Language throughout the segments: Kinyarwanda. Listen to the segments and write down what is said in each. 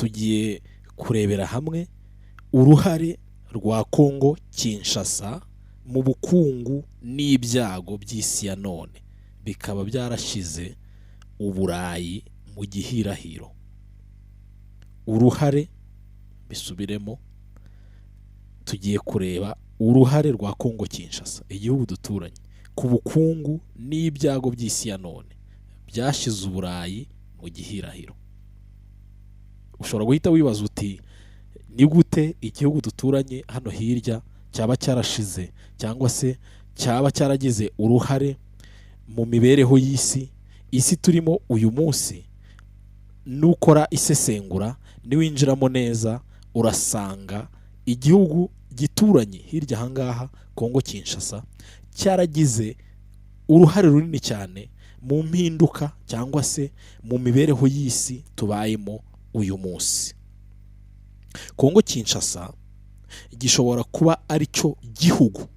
tugiye kurebera hamwe uruhare rwa Kongo Kinshasa mu bukungu n'ibyago by'isi ya none bikaba byarashize uburayi mu gihirahiro. Uruhare bisubiremo, tugiye kureba uruhare rwa Kongo Kinshasa, igihugu duturanye, ku bukungu n'ibyago by'isi ya none byashize uburayi mu gihirahiro. Ushobora guhita wibaza uti ni gute igihugu duturanye hano hirya cyaba cyarashize cyangwa se cyaba cyaragize uruhare mu mibereho y'isi, isi turimo uyu munsi. Nukora isesengura niwinjiramo neza urasanga igihugu gituranye hirya ahangaha Kongo Kinshasa cyaragize uruhare runini cyane mu mpinduka cyangwa se mu mibereho y'isi tubayemo uyu munsi. Kongo Kinshasa gishobora kuba ari cyo gihugu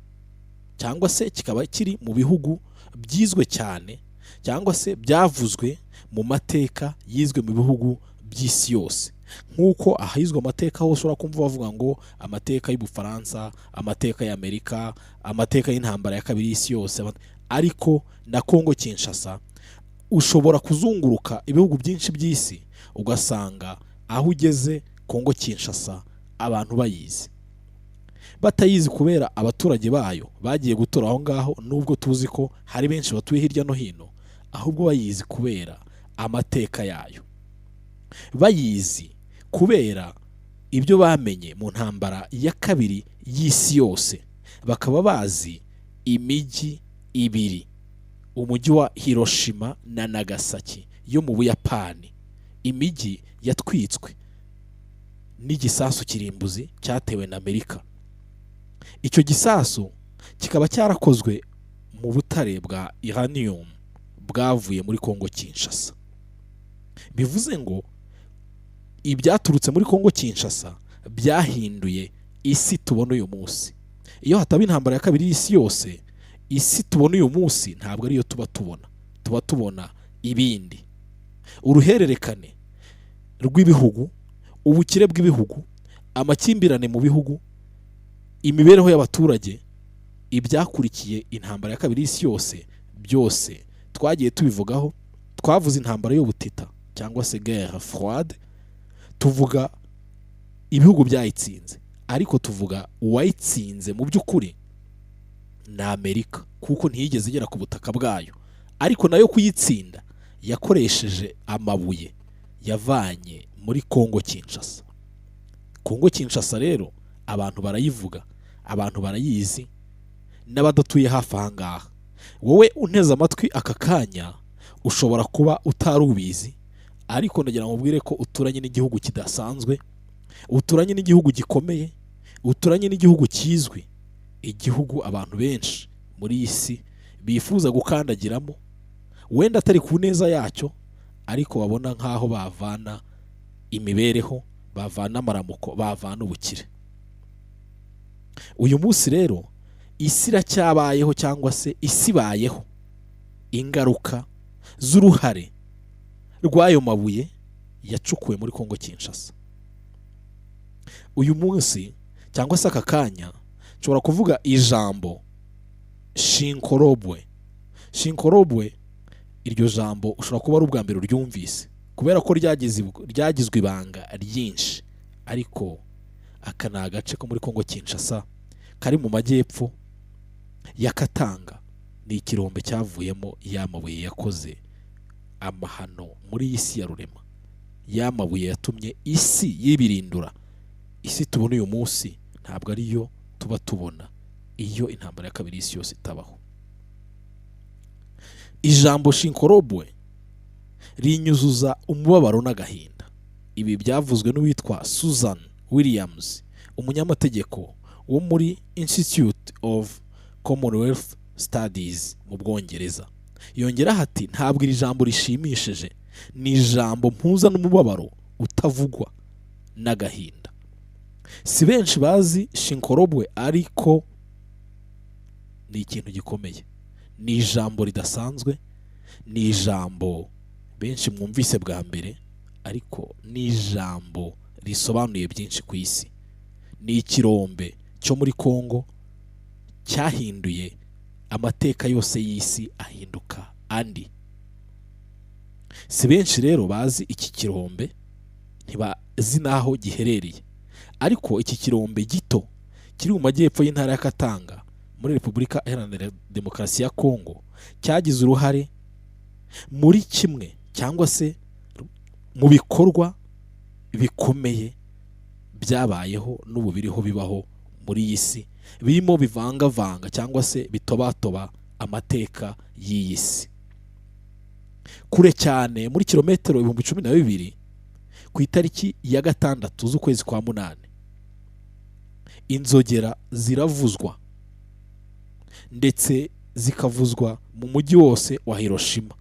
cyangwa se kikaba kiri mu bihugu byizwe cyane cyangwa se byavuzwe mu mateka yizwe mu bihugu by'isi yose. Nk'uko ahizwe amateka hose ushobora kumva bavuga ngo amateka y'Ubufaransa, amateka y'Amerika, amateka y'intambara ya kabiri y'isi yose, ariko na Kongo Kinshasa ushobora kuzunguruka ibihugu byinshi by'isi ugasanga aho ugeze Kongo Kinshasa abantu bayizi. Batayizi kubera abaturage bayo bagiye gutora aho ngaho, nubwo tuzi ko hari benshi batuye hirya no hino, ahubwo bayizi kubera amateka yayo. Bayizi kubera ibyo bamenye mu ntambara ya kabiri y'isi yose. Bakaba bazi imijyi ibiri, umujyi wa Hiroshima na Nagasaki yo mu Buyapani, imijyi yatwitswe n'igisasu kirimbuzi cyatewe na Amerika. Icyo gisasu kikaba cyarakozwe mu butare bwa uranium bwavuye muri Kongo Kinshasa. Bivuze ngo ibyaturutse muri Kongo Kinshasa byahinduye isi tubona uyu munsi. Iyo hataba intambara ya kabiri y'isi yose, isi tubona uyu munsi ntabwo ariyo tuba tubona ibindi. Uruhererekane rw'ibihugu, ubukire bw'ibihugu, amakimbirane mu bihugu, imibereho y'abaturage, ibyakurikiye intambara ya kabiri y'isi yose byose twagiye tubivugaho. Twavuze intambara y'ubutita cyangwa se guerre froide, tuvuga ibihugu byayitsinze, ariko tuvuga uwayitsinze mu by'ukuri na Amerika, kuko ntiyigeze igera ku butaka bwayo, ariko nayo kuyitsinda yakoresheje amabuye yavanye muri Kongo Kinshasa. Kongo Kinshasa rero abantu barayivuga, abantu barayizi n'abadatuye hafi aha ngaha. Wowe unteze amatwi aka kanya ushobora kuba utarubizi, ariko ndagira ngo mbwire ko uturanye n'igihugu kidasanzwe, uturanye n'igihugu gikomeye, uturanye n'igihugu kizwi, igihugu abantu benshi muri iyi si bifuza gukandagiramo, wenda atari ku neza yacyo, ariko babona nk'aho bavana imibereho, bavana amaramuko, bavana ubukire. Uyu munsi rero isi iracyabayeho cyangwa se isi ibayeho ingaruka z'uruhare rw'ayo mabuye yacukuwe muri Kongo Kinshasa. Uyu munsi cyangwa se aka kanya nshobora kuvuga ijambo Shinkolobwe. Shinkolobwe, iryo jambo ushobora kuba ari ubwa mbere uryumvise kubera ko ryagizwe ibanga ryinshi, ariko aka ni agace ko muri Kongo Kinshasa kari mu majyepfo ya Katanga. Ni ikirombe cyavuyemo y'amabuye yakoze amahano muri isi ya rurema. Y'amabuye yatumye isi yibirindura. Isi tubona uyu munsi ntabwo ariyo tuba tubona iyo intambara ya kabiri y'isi yose itabaho. Ijambo Shinkolobwe rinyuzuza umubabaro n'agahinda. Ibi byavuzwe n'uwitwa Susan Williams, umunyamategeko wo muri Institute of Commonwealth Studies mu Bwongereza. Yongeraho ati ntabwo iri jambo rishimishije, ni ijambo mpuza n'umubabaro utavugwa n'agahinda. Si benshi bazi Shinkolobwe, ariko ni ikintu gikomeye, ni ijambo ridasanzwe, ni ijambo benshi mwumvise bwa mbere, ariko ni ijambo risobanuye byinshi ku isi. Ni ikirombe cyo muri Kongo cyahinduye amateka yose y'isi ahinduka andi. Si benshi rero bazi iki kirombe, ntibazi n'aho giherereye, ariko iki kirombe gito kiri mu majyepfo y'intara ya Katanga muri Repubulika Iharanira Demokarasi ya Kongo cyagize uruhare muri kimwe cyangwa se mu bikorwa bikomeye byabayeho n'ubu biriho bibaho muri iyi si, birimo bivangavanga cyangwa se bitobatoba amateka y'iyi si. Kure cyane muri kilometero 12,000 ku itariki ya 6 z'ukwezi kwa munane, inzogera ziravuzwa ndetse zikavuzwa mu mujyi wose wa Hiroshima.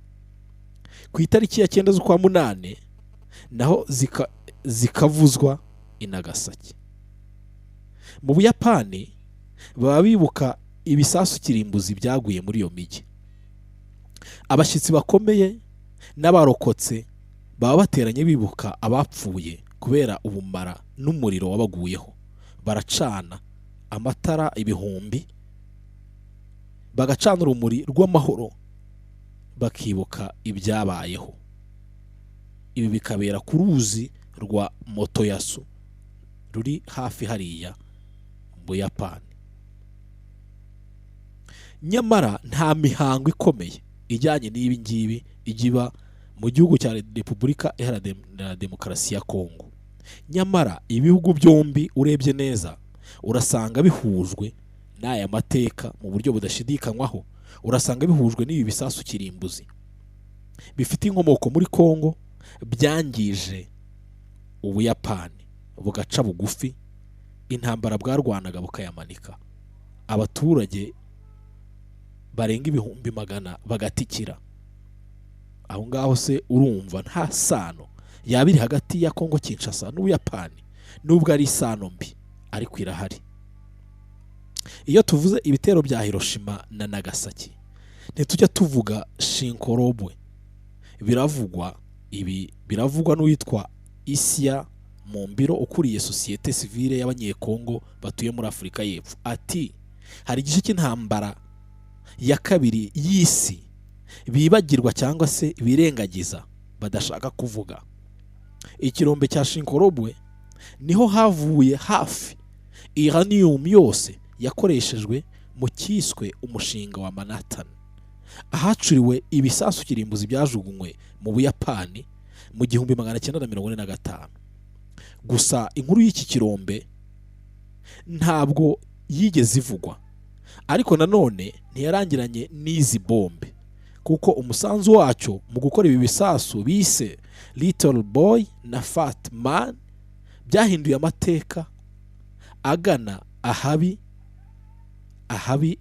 Ku itariki ya 9 z'ukwa munane naho zikavuzwa i Nagasaki. Mu Buyapani baba bibuka ibisasu kirimbuzi byaguye muri iyo migi. Abashyitsi bakomeye n'abarokotse baba bateranye bibuka abapfuye kubera ubumara n'umuriro wabaguyeho. Baracana amatara ibihumbi, bagacana urumuri rw'amahoro, bakibuka ibyabayeho. Ibi bikabera ku ruzi rwa Motoyasu ruri hafi hariya mu Buyapani. Nyamara nta mihango ikomeye ijyanye n'ibi ngibi igiba mu gihugu cya Repubulika Iharanira Demokarasi ya Kongo. Nyamara ibihugu byombi urebye neza urasanga bihujwe n'aya mateka mu buryo budashidikanywaho. Urasanga bihujwe n'ibi bisasu kirimbuzi bifite inkomoko muri Kongo, byangije Ubuyapani bugaca bugufi, intambara bwarwanaga bukayamanika, abaturage barenga 100,000 bagatikira. Aho ngaho se urumva nta sano yabiri hagati ya Kongo Kinshasa n'Ubuyapani, nubwo ari isano mbi ariko irahari. Iyo tuvuze ibitero bya Hiroshima na Nagasaki ntitujya tuvuga Shinkolobwe. Biravugwa n'uwitwa Isia Mombiro ukuriye sosiyete sivile y'abanyekongo batuye muri Afurika y'Epfo. Ati hari igice cy'intambara ya kabiri y'isi bibagirwa cyangwa se birengagiza badashaka kuvuga. Ikirombe cya Shinkolobwe niho havuye hafi uranium yose yakoreshejwe mu kiswe umushinga wa Manhattan, ahacuriwe ibisasu kirimbuzi byajugunywe mu Buyapani mu 1945. Gusa inkuru y'iki kirombe ntabwo yigeze ivugwa, ariko nanone ntiyarangiranye n'izi bombe, kuko umusanzu wacyo mu gukora ibi bisasu bise Little Boy na Fat Man byahinduye amateka agana ahabi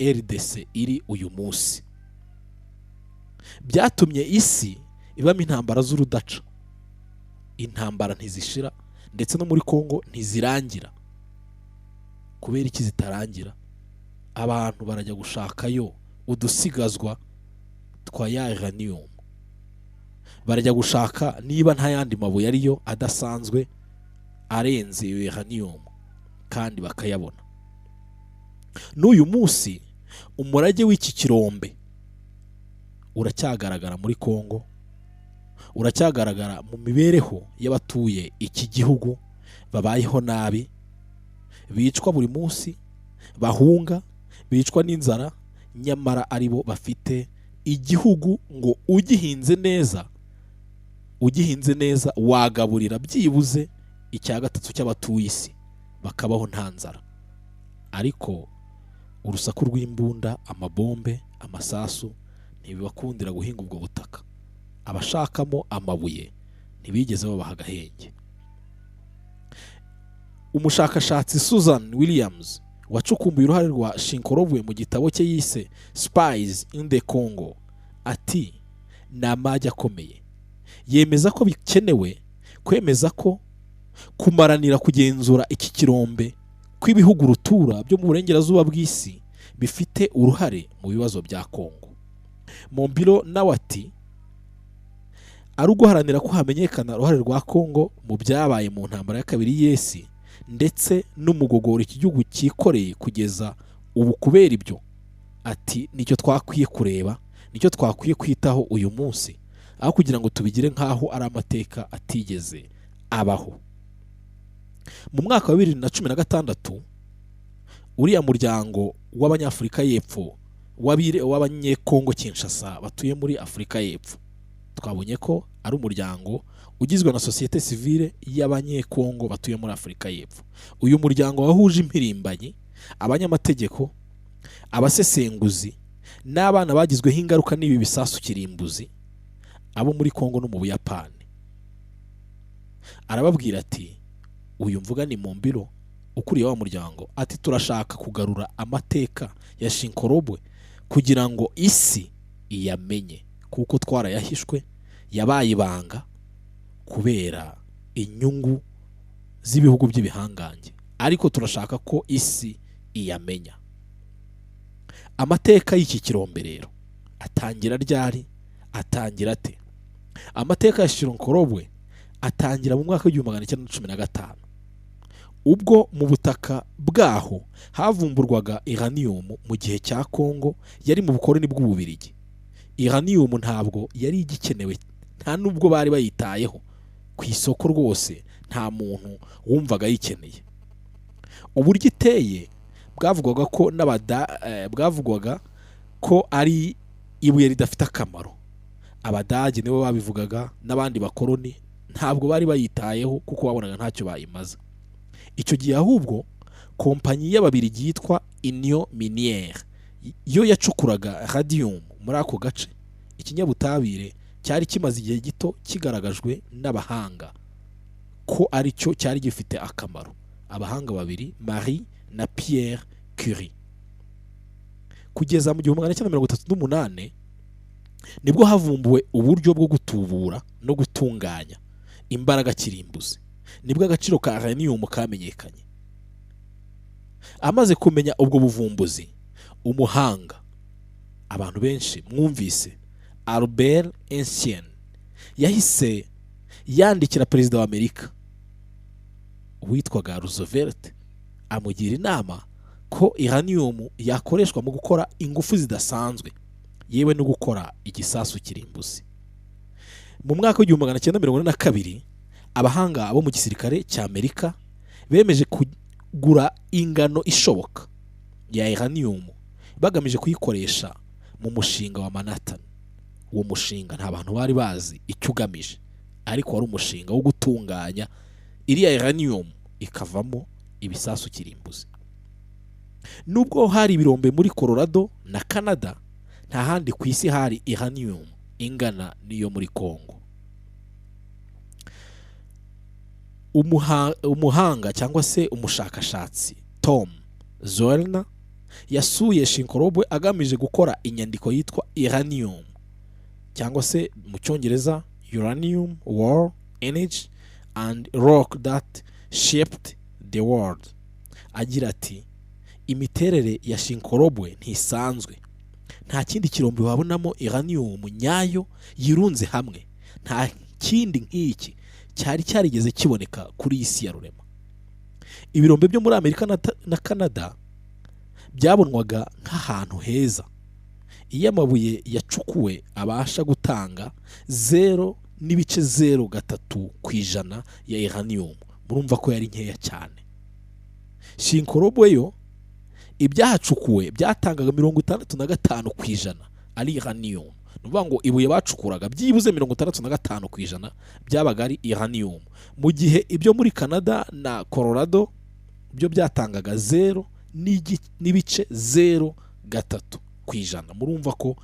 RDC iri uyu munsi. Byatumye isi ibamo intambara z'urudaca. Intambara ntizishira ndetse no muri Kongo ntizirangira. Kubera iki zitarangira? Abantu barajya gushakayo udusigazwa twa ya uranium, barajya gushaka niba nta yandi mabuye ariyo adasanzwe arenze uranium, kandi bakayabona. N'uyu munsi umurage w'iki kirombe uracyagaragara muri Kongo, uracyagaragara mu mibereho y'abatuye iki gihugu. Babayeho nabi, bicwa buri munsi, bahunga, bicwa n'inzara, nyamara aribo bafite igihugu. Ngo ugihinze neza wagaburira byibuze 1/3 cy'abatuye isi, bakabaho nta nzara. Ariko urusaku rw'imbunda, amabombe, amasasu ntibibakundira guhinga ubwo butaka. Abashakamo amabuye ntibigeze babaha agahenge. Umushakashatsi Susan Williams wacukumbuye uruhare rwa Shinkolobwe mu gitabo cye yise Spies in the Congo, ati ni amajya akomeye. Yemeza ko bikenewe kwemeza ko kumaranira kugenzura iki kirombe kw'ibihugu rutura byo mu burengerazuba bw'isi bifite uruhare mu bibazo bya Kongo. Mombiro nawe ati ari uguharanira ko hamenyekana uruhare rwa Kongo mu byabaye mu ntambara ya kabiri y'isi ndetse n'umugogoro iki gihugu cyikoreye kugeza ubu. Kubera ibyo ati nicyo twakwiye kureba, nicyo twakwiye kwitaho uyu munsi, aho kugira ngo tubigire nk'aho ari amateka atigeze abaho. Mu mwaka wa 2016 uriya muryango w'Abanyafurika y'Epfo w'Abanyekongo Kinshasa batuye muri Afurika y'Epfo, twabonye ko ari umuryango ugizwe na societe civile y'Abanyekongo batuye muri Afurika y'Epfo. Uyu muryango wahuje impirimbanyi, abanyamategeko, abasesenguzi n'abana bagizweho ingaruka n'ibi bisasu kirimbuzi abo muri Kongo no mu Buyapani. Arababwira ati uyu mvuga ni Mombilo ukuriye wa muryango, ati turashaka kugarura amateka ya Shinkolobwe kugira ngo isi iyamenye, kuko twarayahishwe, yabaye ibanga kubera inyungu z'ibihugu by'ibihangange, ariko turashaka ko isi iyamenya. Amateka y'iki kirombe rero atangira ryari? Atangira ate? Amateka ya Shinkolobwe atangira mu mwaka w'1915 ubwo mu butaka bwaho havumburwaga uranium mu gihe cya Kongo yari mu bukoroni bw'Ububirigi. Uranium ntabwo yari igikenewe, nta nubwo bari bayitayeho ku isoko rwose, nta muntu wumvaga yikeneye. Uburyo iteye bwavugwaga ko ari ibuye ridafite akamaro. Abadage nibo babivugaga, n'abandi bakoroni ntabwo bari bayitayeho kuko babonaga ntacyo bayimaza. Icyo gihe ahubwo kompanyi y'Ababirigi yitwa NIYO minière yo yacukuraga radium muri ako gace. Ikinyabutabire cyari kimaze igihe gito kigaragajwe n'abahanga ko ari cyo cyari gifite akamaro. Abahanga babiri, Marie na Pierre KURI. Kugeza mu 1938 nibwo havumbuwe uburyo bwo gutubura no gutunganya imbaraga kirimbuzi, nibwo agaciro ka uranium kamenyekanye. Amaze kumenya ubwo buvumbuzi, umuhanga abantu benshi mwumvise Albert Einstein yahise yandikira perezida wa Amerika witwaga Roosevelt amugira inama ko uranium yakoreshwa mu gukora ingufu zidasanzwe, yewe no gukora igisasu kirimbuzi. Mu mwaka w'1942 abahanga bo mu gisirikare cya Amerika bemeje kugura ingano ishoboka ya uranium bagamije kuyikoresha mu mushinga wa Manhattan. Uwo mushinga nta bantu bari bazi icyo ugamije, ariko wari umushinga wo gutunganya iriya uranium ikavamo ibisasu kirimbuzi. Nubwo hari ibirombe muri Colorado na Canada, nta handi ku isi hari uranium ingana niyo muri Kongo. Umuhanga cyangwa se umushakashatsi Tom Zoellner yasuye Shinkolobwe agamije gukora inyandiko yitwa uranium cyangwa se mu cyongereza uranium, war, energy and rock that shaped the world. Agira ati imiterere ya Shinkolobwe ntisanzwe, nta kindi kirombe wabonamo uranium nyayo yirunze hamwe, nta kindi nk'iki cyari cyarigeze kiboneka kuri isi ya rurema. Ibirombe byo muri Amerika na Canada byabonwaga nk'ahantu heza, iyo amabuye yacukuwe abasha gutanga 0.03% ya uranium. Murumva ko yari nkeya cyane. Shinkolobwe yo ibyahacukuwe byatangaga 65% ari uranium. Nuvuga ngo ibuye bacukuraga byibuze 65% byabaga ari uranium, mu gihe ibyo muri Canada na Colorado byo byatangaga 0.03%. Murumva ko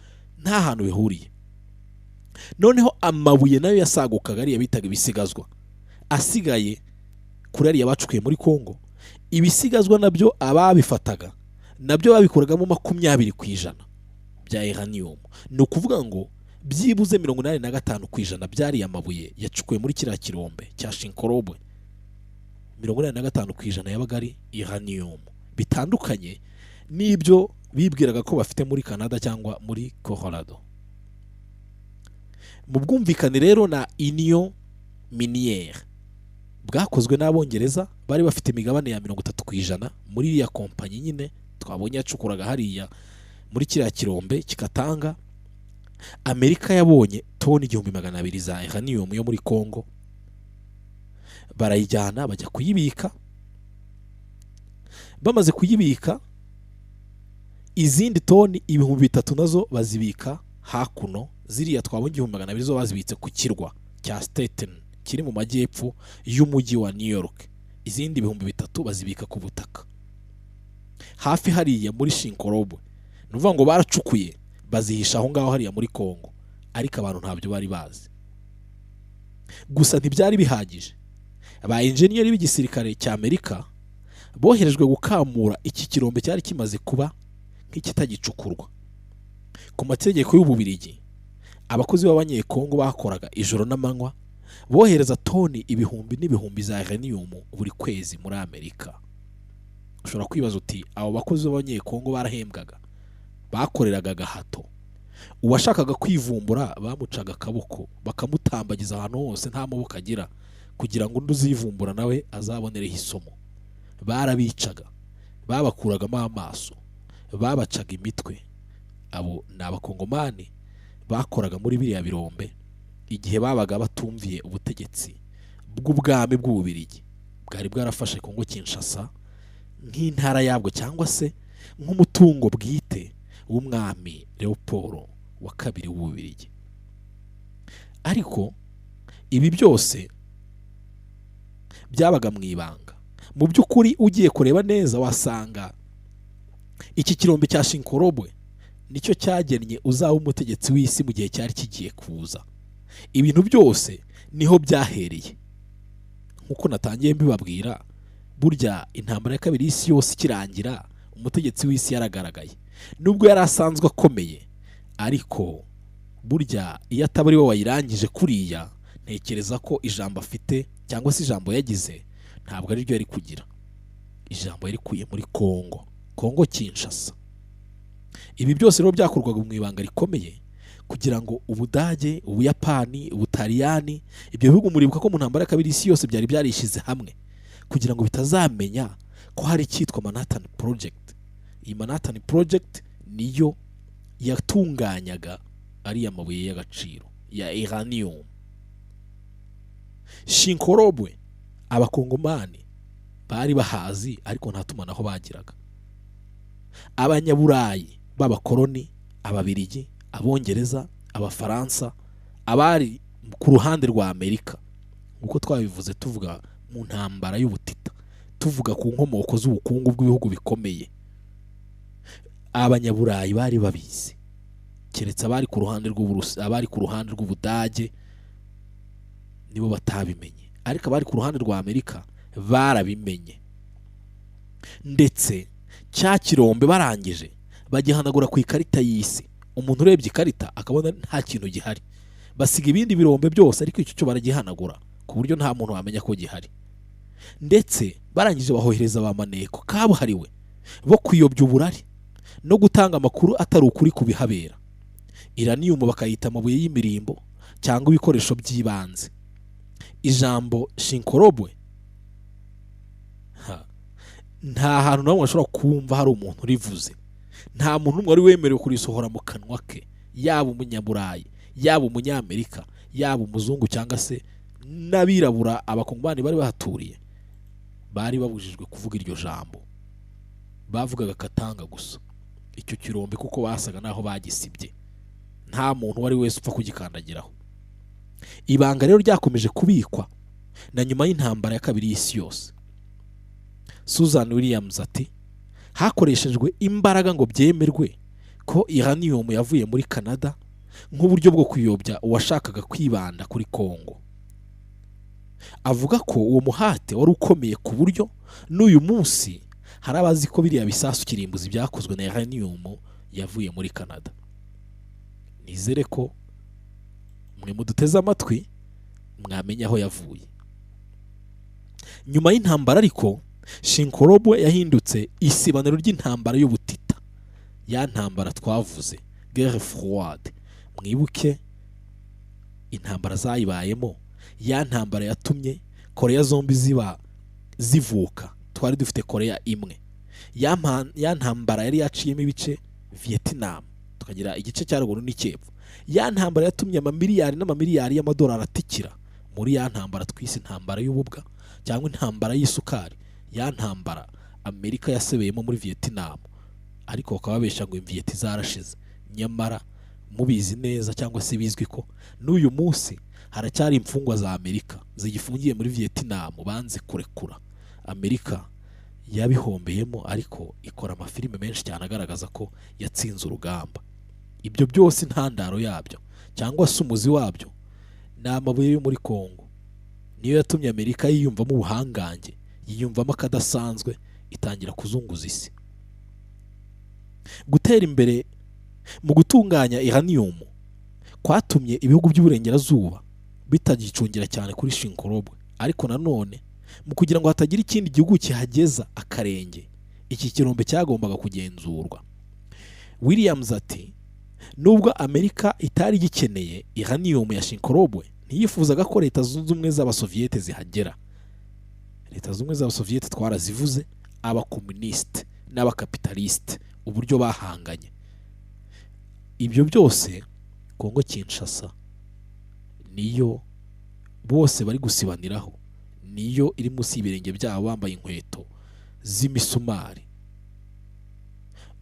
nta hantu bihuriye. Noneho amabuye nayo yasagukaga ari yabitaga ibisigazwa, asigaye kuri ari yabacukuye muri Kongo. Ibisigazwa nabyo ababifataga nabyo babikoragamo 20% bya uranium. No kuvuga ngo byibuze 85% byari amabuye yacukuye muri kiriya kirombe cya Shinkolobwe. 85% yabaga ari uranium, bitandukanye n'ibyo bibwiraga ko bafite muri Canada cyangwa muri Colorado. mu bwumvikane rero na NIYO miniere bwakozwe n'abongereza bari bafite imigabane ya 30% muri iriya kompanyi nyine twabonye yacukuraga hariya muri kiriya kirombe kikatanga. Amerika yabonye toni 200 za uranium yo muri Kongo, barayijyana bajya kuyibika. Bamaze kuyibika, izindi toni 3,000 nazo bazibika hakuno, ziriya twabonye 200 zo bazibitse ku kirwa cya Staten kiri mu majyepfo y'umujyi wa New York. Izindi 3,000 bazibika ku butaka hafi hariya muri Shinkolobwe. Nuvuga ngo baracukuye bazihisha aho ngaho hariya muri Kongo, ariko abantu ntabyo bari bazi. Gusa ntibyari bihagije, aba engineer b'igisirikare cya Amerika boherejwe gukamura iki kirombe cyari kimaze kuba nk'ikitagicukurwa. Ku mategeko y'Ububirigi, abakozi b'abanyekongo bakoraga ijoro n'amanywa bohereza toni ibihumbi n'ibihumbi za uranium buri kwezi muri Amerika. Ushobora kwibaza uti abo bakozi b'abanyekongo barahembwaga, bakoreraga gahato. Uwashakaga kwivumbura bamucaga akaboko bakamutambagiza ahantu hose nta maboko agira, kugira ngo nduzivumbura nawe azabonereho isomo. Barabicaga, babakuragamo amaso, babacaga imitwe. Abo ni abakongomani bakoraga muri biriya birombe igihe babaga batumviye ubutegetsi bw'ubwami bw'Ububirigi bwari bwarafashe Kongo Kinshasa nk'intara yabwo cyangwa se nk'umutungo bwite w'umwami Leopold wa kabiri w'Ububirigi. Ariko ibi byose byabaga mu ibanga. Mu by'ukuri ugiye kureba neza wasanga iki kirombe cya Shinkolobwe nicyo cyagennye uzaba umutegetsi w'isi mu gihe cyari kigiye kuza. Ibintu byose niho byahereye. Nkuko natangiye mbibabwira, burya intambara ya kabiri y'isi yose ikirangira umutegetsi w'isi yaragaragaye. Nubwo yari asanzwe akomeye, ariko burya iyo atabari we wayirangije kuriya, ntekereza ko ijambo afite cyangwa se ijambo yagize ntabwo ari ryo yari kugira. Ijambo yari kuye muri Kongo Kinshasa. Ibi byose rero byakorwaga mu ibanga rikomeye kugira ngo Ubudage, Ubuyapani, Ubutaliyani, ibyo bihugu muribuka ko mu ntambara ya kabiri y'isi yose byari byarishize hamwe kugira ngo bitazamenya ko hari icyitwa Manhattan Project. Iyi Manhattan Project niyo yatunganyaga ariya mabuye y'agaciro ya uranium. Shinkolobwe abakongomani bari bahazi, ariko nta tumanaho bagiraga. Abanyaburayi b'abakoloni, Ababirigi, Abongereza, Abafaransa, abari ku ruhande rwa Amerika, uko twabivuze tuvuga mu ntambara y'ubutita, tuvuga ku nkomoko z'ubukungu bw'ibihugu bikomeye, abanyaburayi bari babizi, keretse abari ku ruhande rw'Uburusi, abari ku ruhande rw'Ubudage nibo batabimenye, ariko abari ku ruhande rwa Amerika barabimenye. Ndetse cya kirombe barangije bagihanagura ku ikarita y'isi. Umuntu urebye ikarita akabona nta kintu gihari, basiga ibindi birombe byose, ariko icyo cyo baragihanagura ku buryo nta muntu wamenya ko gihari. Ndetse barangije bahohereza abamaneko kabuhariwe bo kuyobya uburari no gutanga amakuru atari ukuri ku bihabera. Uranium bakayita amabuye y'imirimbo cyangwa ibikoresho by'ibanze. Ijambo Shinkolobwe nta hantu nawe washobora kumva hari umuntu urivuze. Nta muntu umwe wari wemerewe kurisohora mu kanwa ke, yaba umunyaburayi, yaba umunyamerika, yaba umuzungu cyangwa se n'abirabura. Abakongomani bari bahaturiye bari babujijwe kuvuga iryo jambo, bavugaga Katanga gusa icyo kirombe, kuko basaga naho bagisibye. Nta muntu wari wese upfa kugikandagiraho. Ibanga rero ryakomeje kubikwa na nyuma y'intambara ya kabiri y'isi yose. Susan Williams ati hakoreshejwe imbaraga ngo byemerwe ko uranium yavuye muri Canada nk'uburyo bwo kuyobya uwashakaga kwibanda kuri Kongo. Avuga ko uwo muhate wari ukomeye ku buryo n'uyu munsi hari abazi ko biriya bisasu kirimbuzi byakozwe na uranium yavuye muri Canada. Nizere ko mwe muduteze amatwi mwamenya aho yavuye. Nyuma y'intambara ariko Shinkolobwe yahindutse isibaniro ry'intambara y'ubutita, ya ntambara twavuze guerre froide. Mwibuke intambara zayibayemo, ya ntambara yatumye Korea zombi zivuka, twari dufite Korea imwe, ya ntambara yari yaciyemo ibice Vietnam, tukagira igice cya ruguru n'icyepfo, ya ntambara yatumye amamiliyari n'amamiliyari y'amadolari atikira muri ya ntambara twise intambara y'ububwa cyangwa intambara y'isukari, ya ntambara Amerika yasebeyemo muri Vietnam, ariko bakaba babesha ngo Vietnam zarashize, nyamara mubizi neza cyangwa se bizwi ko n'uyu munsi haracyari imfungwa za Amerika zigifungiye muri Vietnam banze kurekura. Amerika yabihombeyemo, ariko ikora amafilime menshi cyane agaragaza ko yatsinze urugamba. Ibyo byose intandaro yabyo cyangwa se umuzi wabyo ni amabuye yo muri Kongo, niyo yatumye Amerika yiyumvamo ubuhangange, yiyumvamo akadasanzwe, itangira kuzunguza isi. Gutera imbere mu gutunganya uranium kwatumye ibihugu by'uburengerazuba bitagicungira cyane kuri Shinkolobwe, ariko nanone mu kugira ngo hatagira ikindi gihugu kihageza akarenge, iki kirombe cyagombaga kugenzurwa. Williams ati nubwo Amerika itari gikeneye uranium ya Shinkolobwe, ntiyifuzaga ko leta zunze ubumwe z'abasoviyete zihagera. Leta zunze ubumwe z'abasoviyete twarazivuze, abakomunisite n'abakapitalisite, uburyo bahanganye. Ibyo byose Kongo Kinshasa niyo bose bari gusibaniraho, niyo iri munsi y'ibirenge byabo bambaye inkweto z'imisumari.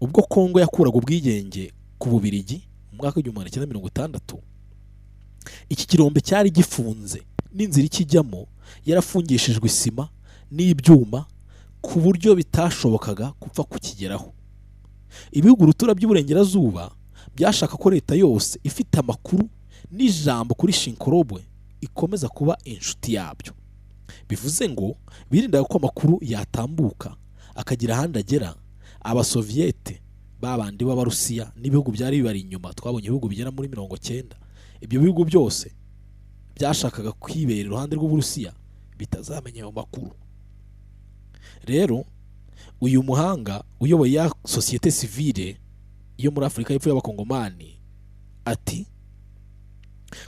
Ubwo Kongo yakuraga ubwigenge ku Bubiligi mu mwaka w'1960, iki kirombe cyari gifunze, n'inzira ikijyamo yarafungishijwe isima n'ibyuma ku buryo bitashobokaga kupfa kukigeraho. Ibihugu rutura by'uburengerazuba byashaka ko leta yose ifite amakuru n'ijambo kuri Shinkolobwe ikomeza kuba inshuti yabyo. Bivuze ngo birindaga ko amakuru yatambuka akagira ahandi agera. Abasoviyete babandi b'Abarusiya n'ibihugu byari bibari inyuma, twabonye ibihugu bigera muri 90, ibyo bihugu byose byashakaga kwibera iruhande rw'Uburusiya bitazamenya ayo makuru. Rero uyu muhanga uyoboye ya societe civile yo muri Afurika y'Epfo y'Abakongomani ati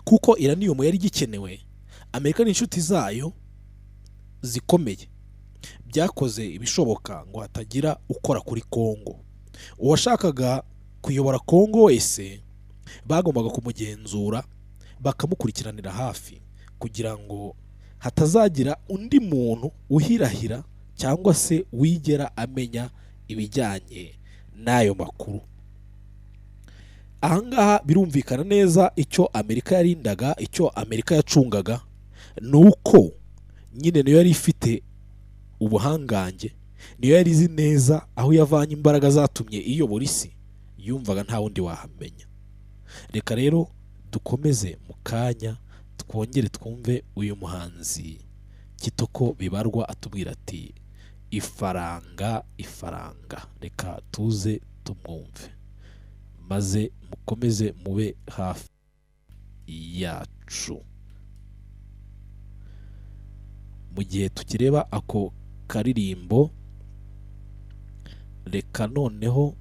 kuko uranium yari gikenewe, Amerika n'inshuti zayo zikomeye byakoze ibishoboka ngo hatagira ukora kuri Kongo. Uwashakaga kuyobora Kongo wese bagombaga kumugenzura, bakamukurikiranira hafi, kugira ngo hatazagira undi muntu uhirahira cyangwa se wigera amenya ibijyanye n'ayo makuru. Ahangaha birumvikana neza icyo Amerika yarindaga, icyo Amerika yacungaga, nuko nyine niyo yari ifite ubuhangange, niyo yari izi neza aho yavanye imbaraga zatumye iyobora isi, yumvaga nta wundi wahamenya. Reka rero dukomeze mu kanya twongere twumve uyu muhanzi Kitoko Bibarwa atubwira ati ifaranga ifaranga. Reka tuze tumwumve maze mukomeze mube hafi yacu mu gihe tukireba ako karirimbo. Reka noneho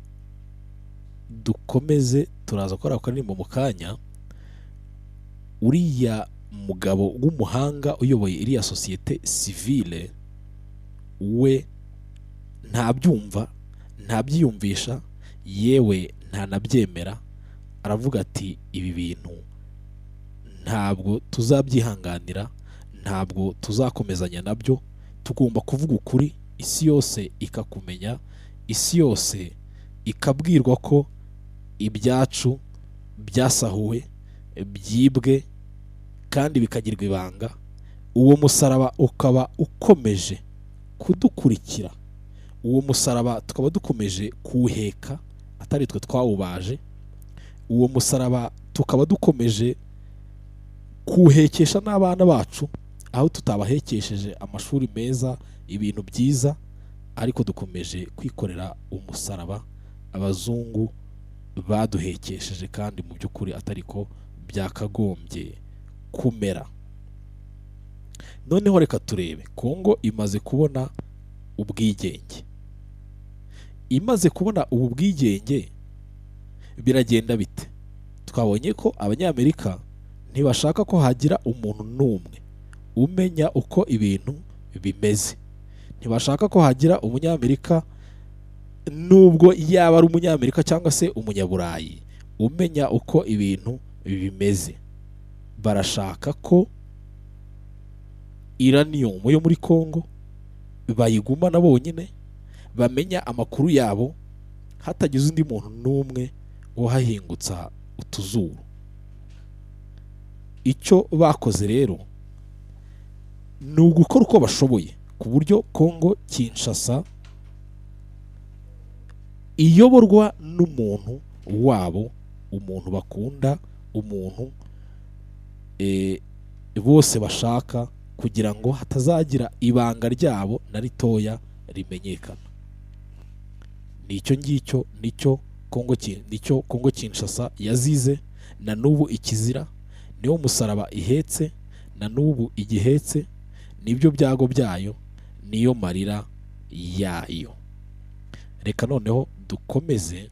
dukomeze, turaza gukora ako karirimbo mu kanya. Uriya mugabo w'umuhanga uyoboye iriya societe civile we ntabyumva, ntabyiyumvisha, yewe ntanabyemera. Aravuga ati ibi bintu ntabwo tuzabyihanganira, ntabwo tuzakomezanya nabyo, tugomba kuvuga ukuri, isi yose ikakumenya, isi yose ikabwirwa ko ibyacu byasahuwe, byibwe kandi bikagirwa ibanga. Uwo musaraba ukaba ukomeje kudukurikira, uwo musaraba tukaba dukomeje kuwuheka, atari twe twawubaje. Uwo musaraba tukaba dukomeje kuwuhekesha n'abana bacu, aho tutabahekesheje amashuri meza, ibintu byiza, ariko dukomeje kwikorera umusaraba abazungu baduhekesheje, kandi mu by'ukuri atari ko byakagombye kumera. Noneho reka turebe, Kongo imaze kubona ubwigenge. Imaze kubona ubu bwigenge biragenda bite? Twabonye ko Abanyamerika ntibashaka ko hagira umuntu n'umwe umenya uko ibintu bimeze. Ntibashaka ko hagira umunyamerika nubwo yaba ari umunyamerika cyangwa se umunyaburayi umenya uko ibintu bimeze. Barashaka ko uranium yo muri Kongo bayigumana bonyine, bamenya amakuru yabo hatagize undi muntu n'umwe uhahingutsa utuzuru. Icyo bakoze rero ni ugukora uko bashoboye ku buryo Kongo Kinshasa iyoborwa n'umuntu wabo, umuntu bakunda, umuntu bose bashaka, kugira ngo hatazagira ibanga ryabo na ritoya rimenyekana. Nicyo ngicyo nicyo Kongo Kinshasa yazize, na n'ubu ikizira, niwo musaraba ihetse, na n'ubu igihetse, nibyo byago byayo, niyo marira yayo. Reka noneho dukomeze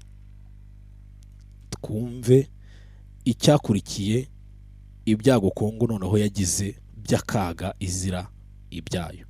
twumve icyakurikiye ibyago Kongo noneho yagize by'akaga izira ibyayo.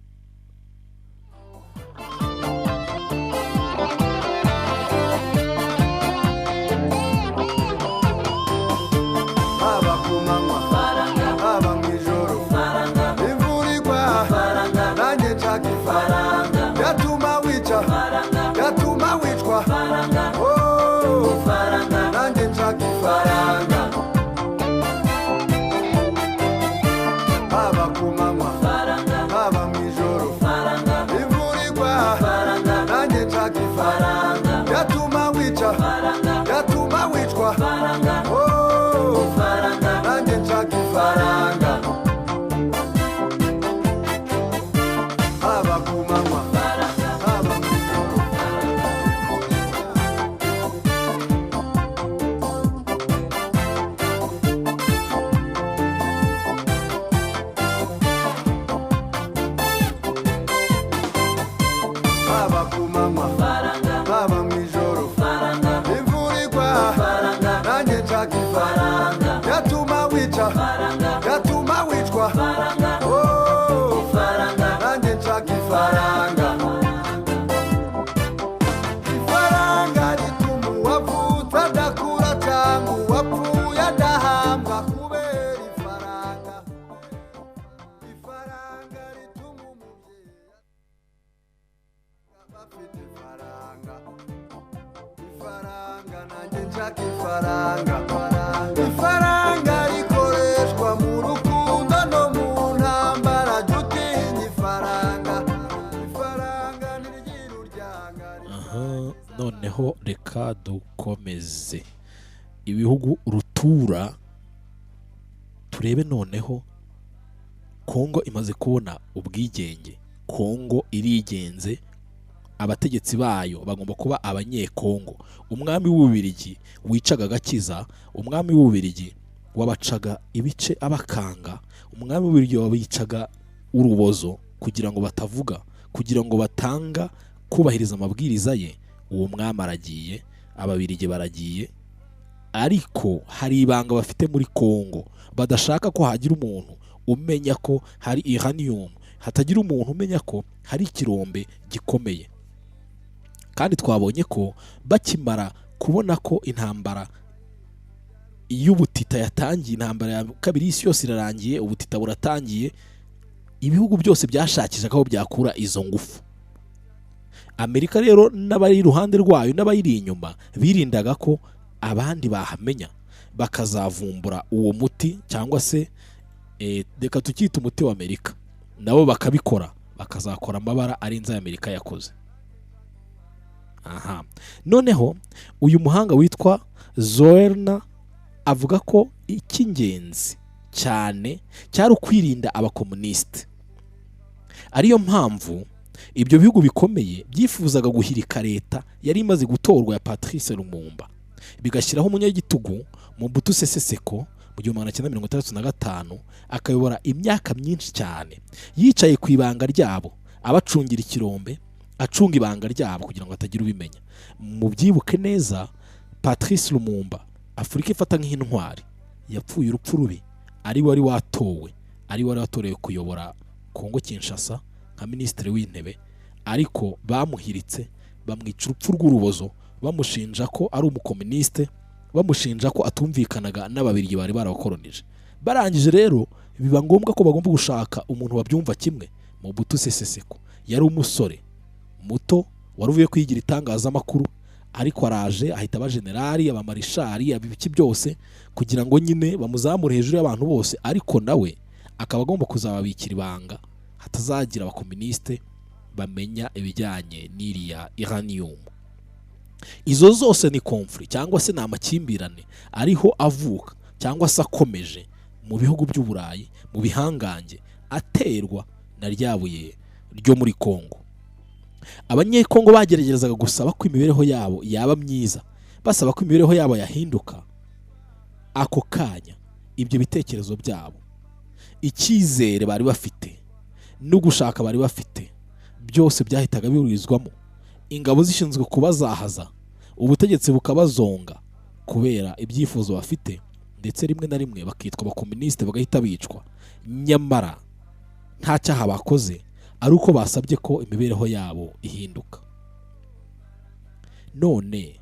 Ifaranga rikoreshwa mu rukundo no mu ntambara, jutinya ifaranga, ifaranga nirigira uryanga. Noneho reka dukomeze ibihugu rutura, turebe noneho Kongo imaze kubona ubwigenge. Kongo irigenze, abategetsi bayo bagomba kuba abanyekongo. Umwami w'Ububirigi wicaga agakiza, umwami w'Ububirigi wabacaga ibice abakanga, umwami w'Ububirigi wabicaga urubozo kugira ngo batavuga, kugira ngo batanga kubahiriza amabwiriza ye. Uwo mwami aragiye, Ababirigi baragiye, ariko hari ibanga bafite muri Kongo badashaka ko hagira umuntu umenya ko hari uranium, hatagira umuntu umenya ko hari ikirombe gikomeye. Kandi twabonye ko bakimara kubona ko intambara y'ubutita yatangiye, intambara ya kabiri y'isi yose irarangiye, ubutita buratangiye, ibihugu byose byashakishaga aho byakura izo ngufu. Amerika rero n'abari iruhande rwayo n'abayiri inyuma birindaga ko abandi bahamenya bakazavumbura uwo muti, cyangwa se reka tukita umuti wa Amerika, nabo bakabikora, bakazakora amabara arenze Amerika yakoze. Noneho uyu muhanga witwa Zoerna avuga ko icy'ingenzi cyane cyari ukwirinda abakomunisite. Ariyo mpamvu ibyo bihugu bikomeye byifuzaga guhirika leta yari imaze gutorwa ya Patrice Lumumba, bigashyiraho umunyagitugu Mobutu Sese Seko mu 1965, akayobora imyaka myinshi cyane yicaye ku ibanga ryabo, abacungira ikirombe, acunga ibanga ryabo kugira ngo hatagira ubimenya. Mu byibuke neza, Patrice Lumumba, Afurika ifata nk'intwari, yapfuye urupfu rubi ari wari watowe, ari wari watorewe kuyobora Kongo Kinshasa nka minisitiri w'intebe, ariko bamuhiritse bamwica urupfu rw'urubozo bamushinja ko ari umukomuniste, bamushinja ko atumvikanaga n'ababirigi bari barabakolonije. Barangije rero biba ngombwa ko bagomba gushaka umuntu wabyumva kimwe. Mobutu Sese Seko yari umusore muto wari uvuye kwigira itangazamakuru, ariko araje ahita aba generali, aba marishari, abiki byose kugira ngo nyine bamuzamure hejuru y'abantu bose, ariko nawe akaba agomba kuzababikira ibanga hatazagira abakomuniste bamenya ibijyanye n'iriya uranium. Izo zose ni conflict cyangwa se ni amakimbirane ariho avuka cyangwa se akomeje mu bihugu by'Uburayi, mu bihangange, aterwa na ryabuye ryo muri Kongo. Abanyekongo bageragezaga gusaba ko imibereho yabo yaba myiza, basaba ko imibereho yabo yahinduka. Ako kanya ibyo bitekerezo byabo, icyizere bari bafite no gushaka bari bafite, byose byahitaga biburizwamo. Ingabo zishinzwe kubazahaza, ubutegetsi bukabazonga kubera ibyifuzo bafite, ndetse rimwe na rimwe bakitwa abakomuniste bagahita bicwa. Nyamara nta cyaha bakoze, ari uko basabye ko imibereho yabo ihinduka. None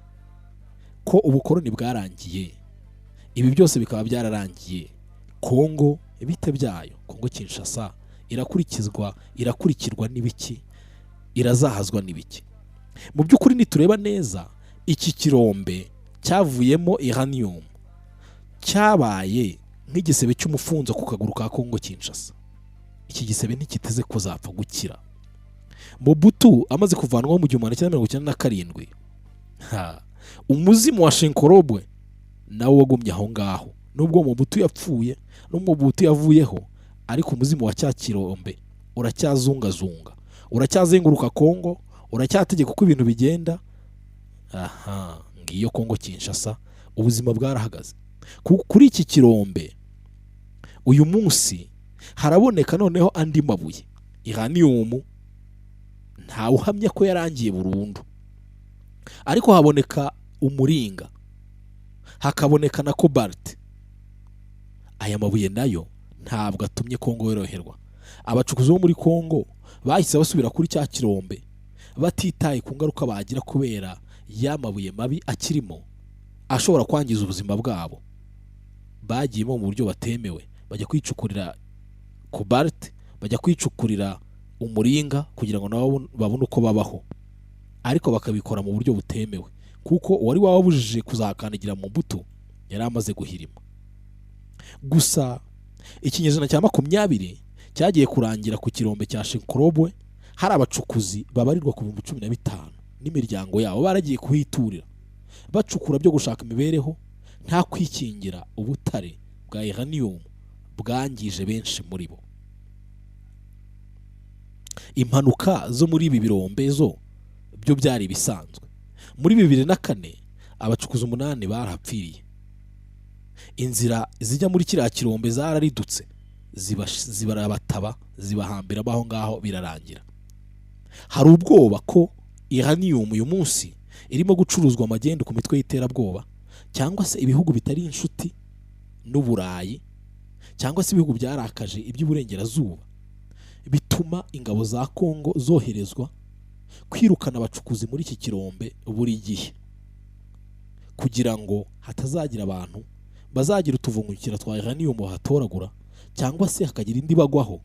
ko ubukoroni bwarangiye, ibi byose bikaba byararangiye, Kongo ibite byayo, Kongo Kinshasa irakurikirwa n'ibiki, irazahazwa n'ibiki? Mu by'ukuri nitureba neza, iki kirombe cyavuyemo uranium cyabaye nk'igisebe cy'umufunzo ku kaguru ka Kongo Kinshasa. Iki gisebe ntikiteze kuzapfa gukira. Mobutu amaze kuvanwaho mu 1997, umuzimu wa Shinkolobwe nawo wagumye aho ngaho. Nubwo Mobutu yapfuye, Mobutu yavuyeho, ariko umuzimu wa cya kirombe uracyazungazunga, uracyazenguruka Kongo, uracyategeka uko ibintu bigenda. Ngiyo Kongo Kinshasa, ubuzima bwarahagaze. Kuri iki kirombe uyu munsi haraboneka noneho andi mabuye. Uranium nta uhamya ko yarangiye burundu, ariko haboneka umuringa, hakaboneka na cobalt. Aya mabuye nayo ntabwo atumye Kongo yoroherwa. Abacukuzi bo muri Kongo bahise basubira kuri cya kirombe batitaye ku ngaruka bagira kubera ya mabuye mabi akirimo ashobora kwangiza ubuzima bwabo. Bagiyemo mu buryo batemewe, bajya kwicukurira cobalt, bajya kwicukurira umuringa kugira ngo nabo babone uko babaho, ariko bakabikora mu buryo butemewe, kuko uwari wababujije kuzakandagira mu mbuto yari amaze guhirima. Gusa ikinyejana cya 20 cyagiye kurangira ku kirombe cya Shinkolobwe, hari abacukuzi babarirwa ku 15,000 n'imiryango yabo baragiye kuhiturira, bacukura byo gushaka imibereho, nta kwikingira ubutare bwa uranium bwangije benshi muri bo. Impanuka zo muri ibi birombe zo byo byari bisanzwe. Muri 2004 abacukuzi 8 barahapfiriye. Inzira zijya muri kiriya kirombe zararidutse, zibarabataba, zibahambira aho ngaho birarangira. Hari ubwoba ko uranium uyu munsi irimo gucuruzwa amagendo ku mitwe y'iterabwoba, cyangwa se ibihugu bitari inshuti n'Uburayi, cyangwa se ibihugu byarakaje iby'uburengerazuba, bituma ingabo za Kongo zoherezwa kwirukana abacukuzi muri iki kirombe buri gihe, kugira ngo hatazagira abantu bazagira utuvungukira twa uranium bahatoragura, cyangwa se hakagira indi bagwaho,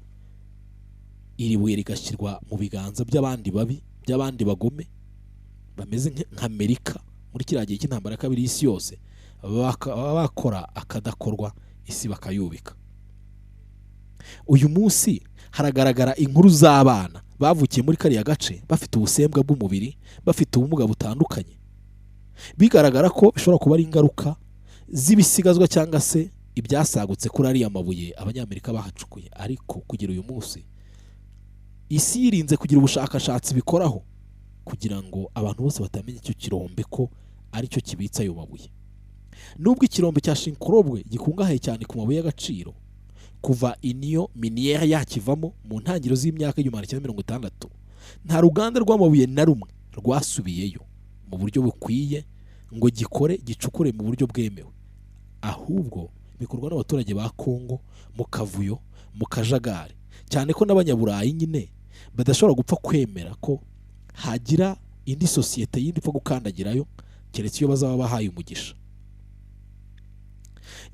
iri buye rigashyirwa mu biganza by'abandi babi, by'abandi bagome bameze nk'Amerika muri kiriya gihe cy'intambara ya kabiri y'isi yose, bakora akadakorwa isi bakayubika. Uyu munsi haragaragara inkuru z'abana bavukiye muri kariya gace bafite ubusembwa bw'umubiri, bafite ubumuga butandukanye, bigaragara ko bishobora kuba ari ingaruka z'ibisigazwa cyangwa se ibyasagutse kuri ariya mabuye Abanyamerika bahacukuye. Ariko kugira uyu munsi isi yirinze kugira ubushakashatsi bikoraho kugira ngo abantu bose batamenye icyo kirombe ko ari cyo kibitsa ayo mabuye. Nubwo ikirombe cya Shinkolobwe gikungahaye cyane ku mabuye y'agaciro, kuva NIYO miniere yakivamo mu ntangiriro z'imyaka y'1960, nta ruganda rw'amabuye na rumwe rwasubiyeyo mu buryo bukwiye ngo gicukure mu buryo bwemewe. Ahubwo bikorwa n'abaturage ba Kongo mu kavuyo mu kajagari, cyane ko n'abanyaburayi nyine badashobora gupfa kwemera ko hagira indi sosiyete yindi ipfa gukandagirayo keretse iyo bazaba bahaye umugisha.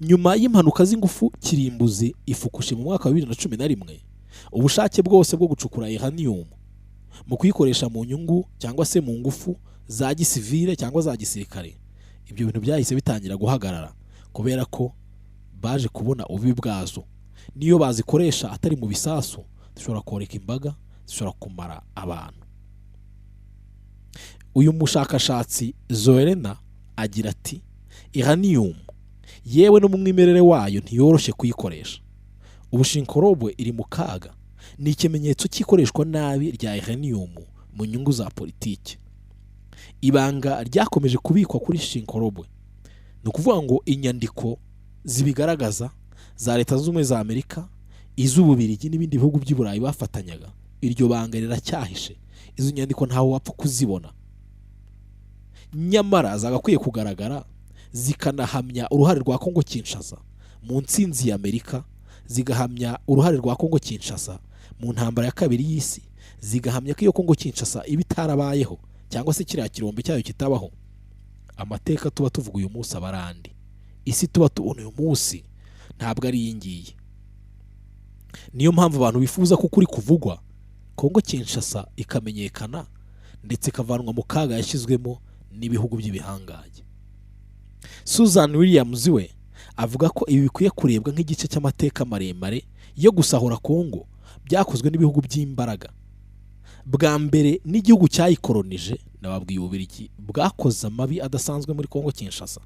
Nyuma y'impanuka z'ingufu kirimbuzi ifukushe mu mwaka wa 2011, ubushake bwose bwo gucukura uranium mu kuyikoresha mu nyungu cyangwa se mu ngufu za gisivile cyangwa za gisirikare, ibyo bintu byahise bitangira guhagarara kubera ko baje kubona ububi bwazo. Niyo bazikoresha atari mu bisasu, zishobora koreka imbaga, zishobora kumara abantu. Uyu mushakashatsi Zoerena agira ati uranium yewe no mu mwimerere wayo ntiyoroshye kuyikoresha. Ubu Shinkolobwe iri mu kaga, ni ikimenyetso cy'ikoreshwa nabi rya uranium mu nyungu za politiki. Ibanga ryakomeje kubikwa kuri Shinkolobwe, ni ukuvuga ngo inyandiko zibigaragaza za Leta Zunze Ubumwe za Amerika, iz'Ububiligi n'ibindi bihugu by'i Burayi bafatanyaga, iryo banga riracyahishe. Izo nyandiko ntawe wapfa kuzibona, nyamara zagakwiye kugaragara zikanahamya uruhare rwa Kongo Kinshasa mu ntsinzi ya Amerika, zigahamya uruhare rwa Kongo Kinshasa mu ntambara ya kabiri y'isi, zigahamya ko iyo Kongo Kinshasa iba itarabayeho cyangwa se kiriya kirombe cyayo kitabaho, amateka tuba tuvuga uyu munsi abarandi, isi tuba tubona uyu munsi ntabwo ari iyingiye. Niyo mpamvu abantu bifuza ko kuri kuvugwa Kongo Kinshasa ikamenyekana ndetse ikavanwa mu kaga yashyizwemo n'ibihugu by'ibihangaye. Susan Williams we avuga ko ibi bikwiye kurebwa nk'igice cy'amateka maremare yo gusahura Kongo byakozwe n'ibihugu by'imbaraga. Bwa mbere n'igihugu cyayikolonije nababwiye Ububiligi bwakoze amabi adasanzwe muri Kongo Kinshasa,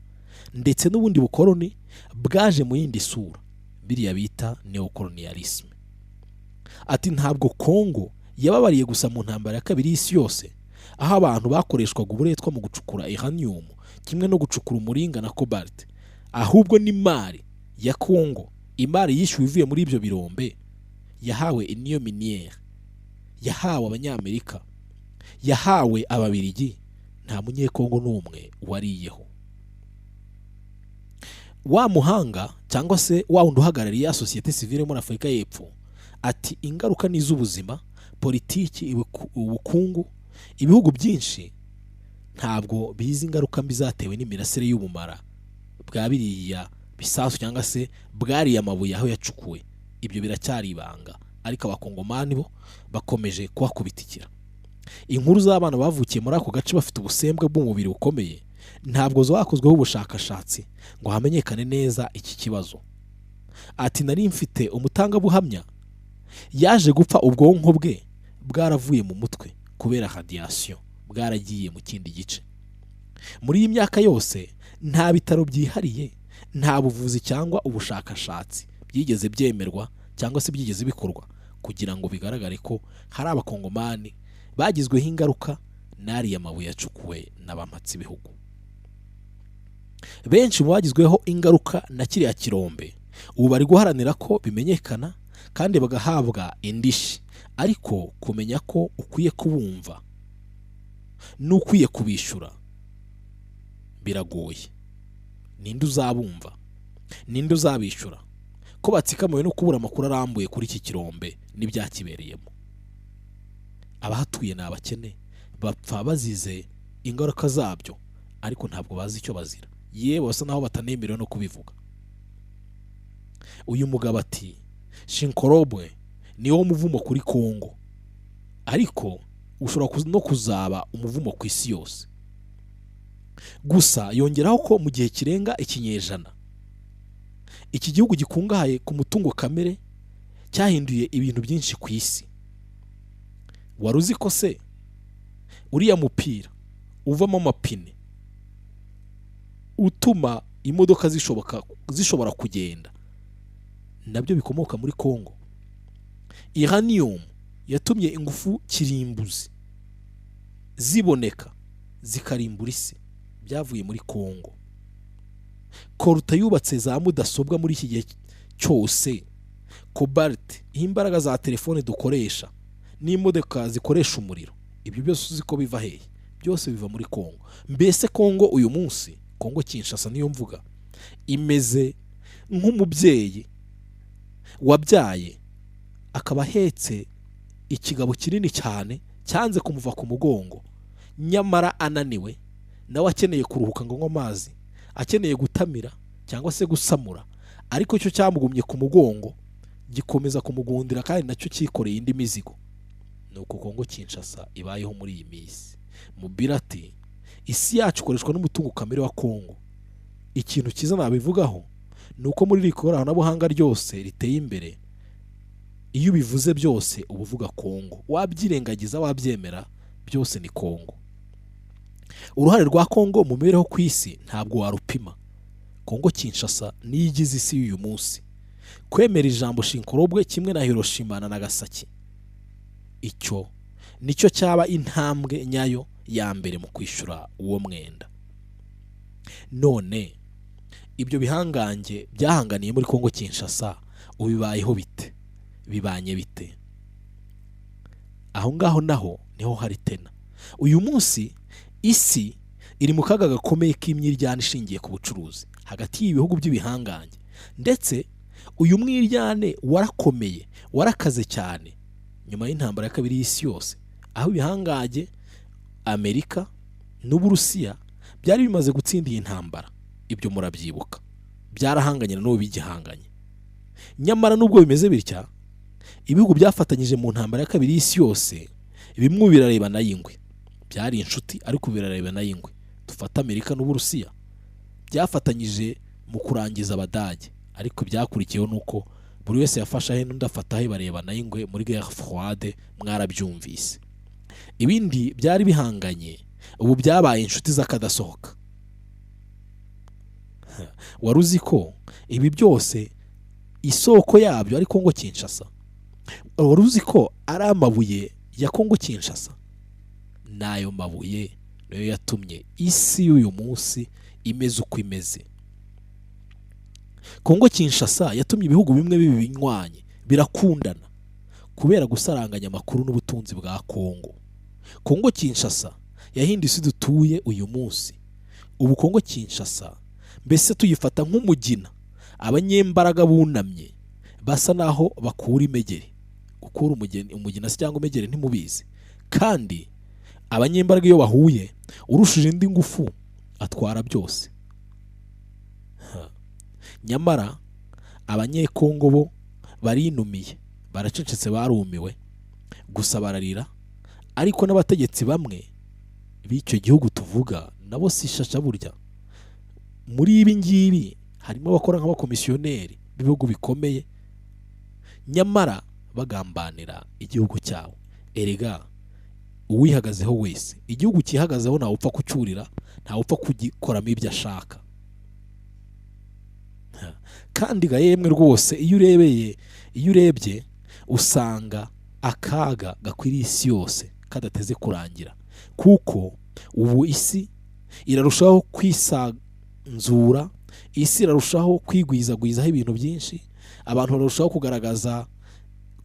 ndetse n'ubundi bukoloni bwaje mu yindi sura, biriya bita neocolonialism. Ati ntabwo Kongo yababariye gusa mu ntambara ya kabiri y'isi yose, aho abantu bakoreshwaga uburetwa mu gucukura uranium kimwe no gucukura umuringa na cobalt, ahubwo n'imari ya Kongo, imari yishyuwe ivuye muri ibyo birombe yahawe NIYO miniere, yahawe Abanyamerika, yahawe Ababiligi, nta munyekongo n'umwe wariyeho. Wa muhanga cyangwa se wa wundi uhagarariye ya sosiyete sivile muri Afurika y'Epfo ati ingaruka ni iz'ubuzima, politiki, ubukungu. Ibihugu byinshi ntabwo bizi ingaruka mbi zatewe n'imirasire y'ubumara bwa biriya bisasu cyangwa se bwariye amabuye aho yacukuwe. Ibyo biracyari ibanga, ariko abakongomani bo bakomeje kuhakubitikira. Inkuru z'abana bavukiye muri ako gace bafite ubusembwa bw'umubiri bukomeye ntabwo zakozweho ubushakashatsi ngo hamenyekane neza iki kibazo. Ati nari mfite umutangabuhamya yaje gupfa, ubwonko bwe bwaravuye mu mutwe kubera radiation, bwaragiye mu kindi gice. Muri iyi myaka yose nta bitaro byihariye, nta buvuzi cyangwa ubushakashatsi byigeze byemerwa cyangwa se byigeze bikorwa kugira ngo bigaragare ko hari abakongomani bagizweho ingaruka n'ariya mabuye yacukuwe n'abampatsi ibihugu. Benshi mu bagizweho ingaruka na kiriya kirombe ubu bari guharanira ko bimenyekana kandi bagahabwa indishi, ariko kumenya ko ukwiye kubumva n'ukwiye kubishyura biragoye. Ninde uzabumva? Ninde uzabishyura ko batsikamiwe no kubura amakuru arambuye kuri iki kirombe n'ibyakibereyemo? Abahatuye ni abakene, bapfa bazize ingaruka zabyo, ariko ntabwo bazi icyo bazira, yewe basa naho batanemerewe no kubivuga. Uyu mugabo ati Shinkolobwe niwo muvumo kuri Kongo, ariko ushobora no kuzaba umuvumo ku isi yose. Gusa yongeraho ko mu gihe kirenga ikinyejana iki gihugu gikungahaye ku mutungo kamere cyahinduye ibintu byinshi ku isi. Wari uzi ko se uriya mupira uvamo amapine utuma imodoka zishobora kugenda nabyo bikomoka muri Kongo? Uranium yatumye ingufu kirimbuzi ziboneka zikarimbura isi, byavuye muri Kongo. Koruta yubatse za mudasobwa muri iki gihe cyose, cobalt, imbaraga za telefone dukoresha n'imodoka zikoresha umuriro, ibyo byose uzi ko biva hehe? Byose biva muri Kongo. Mbese Kongo uyu munsi, Kongo Kinshasa niyo mvuga, imeze nk'umubyeyi wabyaye akaba ahetse ikigabo kinini cyane cyanze kumuva ku mugongo, nyamara ananiwe nawe akeneye kuruhuka ngo anywe amazi, akeneye gutamira cyangwa se gusamura, ariko cyo cyamugumye ku mugongo gikomeza kumugundira kandi nacyo cyikoreye indi mizigo. Nuko Kongo Kinshasa ibayeho muri iyi minsi. Mubira ati isi yacu ikoreshwa n'umutungo kamere wa Kongo. Ikintu cyiza nabivugaho nuko muri ikoranabuhanga ryose riteye imbere, iyo ubivuze byose uba uvuga Kongo, wabyirengagiza wabyemera byose ni Kongo. Uruhare rwa Kongo mu mibereho ku isi ntabwo warupima. Kongo Kinshasa niyo igize isi y'uyu munsi. Kwemera ijambo Shinkolobwe kimwe na Hiroshima na Nagasaki, icyo nicyo cyaba intambwe nyayo ya mbere mu kwishyura uwo mwenda. None ibyo bihangange byahanganiye muri Kongo Kinshasa ubibayeho bite? Bibanye bite? Aho ngaho naho niho hari tena. Uyu munsi isi iri mu kaga gakomeye k'imyiryane ishingiye ku bucuruzi hagati y'ibihugu by'ibihangange, ndetse uyu mwiryane warakomeye, warakaze cyane nyuma y'intambara ya kabiri y'isi yose, aho ibihangange Amerika n'Uburusiya byari bimaze gutsinda iyi ntambara. Ibyo murabyibuka, byarahanganye n'ubu bigihanganye. Nyamara nubwo bimeze bitya, ibihugu byafatanyije mu ntambara ya kabiri y'isi yose bimwe birarebana y'ingwe. Byari inshuti ariko birarebana y'ingwe. Dufata Amerika n'Uburusiya byafatanyije mu kurangiza Abadage, ariko byakurikiyeho nuko buri wese yafasha he n'undi afata he, barebana y'ingwe muri guerre froide, mwarabyumvise. Ibindi byari bihanganye ubu byabaye inshuti z'akadasohoka. Waruzi ko ibi byose isoko yabyo ari Kongo Kinshasa? Waruzi ko ari amabuye ya Kongo Kinshasa? Nayo mabuye niyo yatumye isi y'uyu munsi imeze uko imeze. Kongo Kinshasa yatumye ibihugu bimwe bibinywanye birakundana kubera gusaranganya amakuru n'ubutunzi bwa Kongo. Kongo Kinshasa yahinduye isi dutuye uyu munsi. Ubu Kongo Kinshasa mbese tuyifata nk'umugina, abanyembaraga bunamye basa naho bakura imegeri. Gukura umugina se cyangwa imegeri ntimubizi, kandi abanyembaraga iyo bahuye urushije indi ngufu atwara byose. Nyamara abanyekongo bo barinumiye, baracecetse, barumiwe, gusa bararira. Ariko n'abategetsi bamwe b'icyo gihugu tuvuga nabo sishasha burya. Muri ibi ngibi harimo abakora nk'abakomisiyoneri b'ibihugu bikomeye, nyamara bagambanira igihugu cyabo. Erega uwihagazeho wese, igihugu cyihagazeho ntawe upfa kucyurira, ntawe upfa kugikoramo ibyo ashaka. Kandi ga yemwe rwose iyo urebye usanga akaga gakwiriye isi yose kadateze kurangira, kuko ubu isi irarushaho kwisanzura, isi irarushaho kwigwizagwizaho ibintu byinshi, abantu barushaho kugaragaza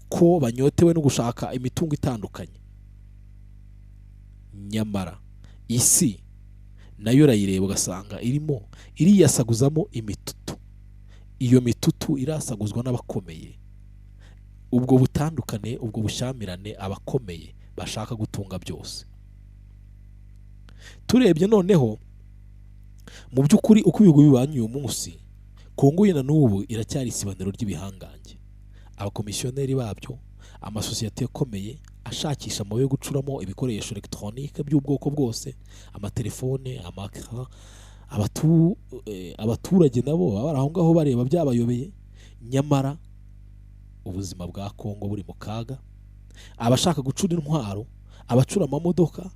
ko banyotewe no gushaka imitungo itandukanye. Nyamara isi nayo urayireba ugasanga iriyasaguzamo imitutu. Iyo mitutu irasaguzwa n'abakomeye. Ubwo butandukane, ubwo bushyamirane abakomeye bashaka gutunga byose. Turebye noneho mu by'ukuri uko ibihugu bibanye uyu munsi, Kongo na n'ubu iracyari isibaniro ry'ibihangange. Abakomisiyoneri babyo, amasosiyete akomeye ashakisha amabuye yo gucuramo ibikoresho electronique by'ubwoko bwose, amatelefone, amakara. Abaturage nabo baba aho ngaho bareba byabayobeye. Nyamara ubuzima bwa Kongo buri mu kaga. Abashaka gucura intwaro, abacura amamodoka,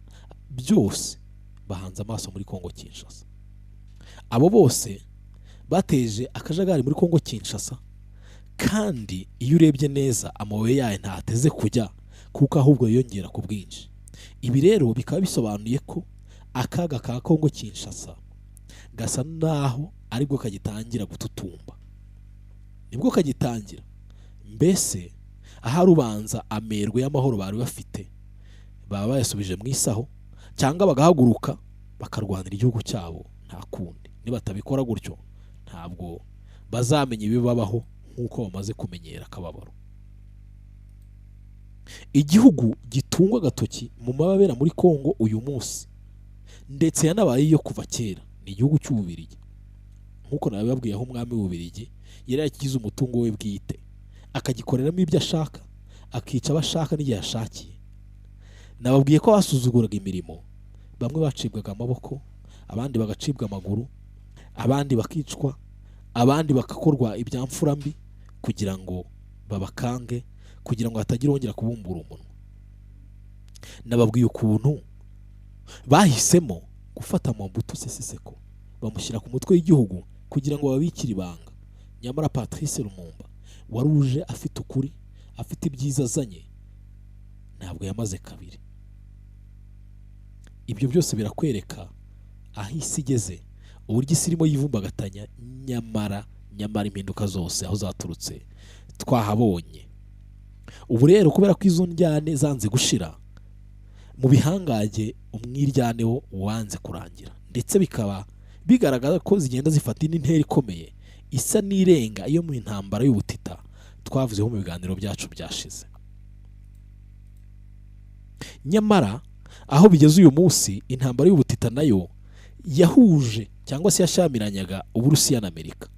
byose bahanze amaso muri Kongo Kinshasa. Abo bose bateje akajagari muri Kongo Kinshasa, kandi iyo urebye neza amabuye yayo ntateze kujya, kuko ahubwo yiyongera ku bwinshi. Ibi rero bikaba bisobanuye ko akaga ka Kongo Kinshasa gasa naho aribwo kagitangira gututumba. Nibwo kagitangira. Mbese ahari ubanza amerwe y'amahoro bari bafite baba bayasubije mu isaho, cyangwa bagahaguruka bakarwanira igihugu cyabo. Nta kundi, nibatabikora gutyo ntabwo bazamenye ibibabaho nk'uko bamaze kumenyera akababaro. Igihugu gitungwa agatoki mu mababera muri Kongo uyu munsi ndetse yanabaye iyo kuva kera ni igihugu cy'Ububirigi. Nk'uko nabibabwiye aho umwami w'Ububirigi yari yakigize umutungo we bwite akagikoreramo ibyo ashaka akica abashaka n'igihe ashakiye. Nababwiye ko basuzuguraga imirimo, bamwe bacibwaga amaboko, abandi bagacibwa amaguru, abandi bakicwa, abandi bakakorwa ibyamfura mbi kugira ngo babakange, kugira ngo hatagira wongera kubumbura umunwa. Nababwiye ukuntu bahisemo gufata Mobutu Sese Seko bamushyira ku mutwe w'igihugu kugira ngo babikire ibanga. Nyamara Patrice Lumumba waruje afite ukuri, afite ibyiza azanye, ntabwo yamaze kabiri. Ibyo byose birakwereka aho isi igeze, uburyo isi irimo yivumbagatanya, nyamara impinduka zose aho zaturutse twahabonye. Ubu rero kubera ko izo njyane zanze gushira mu bihangage, umwiryane wo wanze kurangira, ndetse bikaba bigaragara ko zigenda zifata intera ikomeye isa n'irenga iyo mu intambara y'ubutita twavuzeho mu biganiro byacu byashize. Nyamara aho bigeze uyu munsi, intambara y'ubutita nayo yahuje cyangwa se yashamiranyaga Uburusiya na Amerika.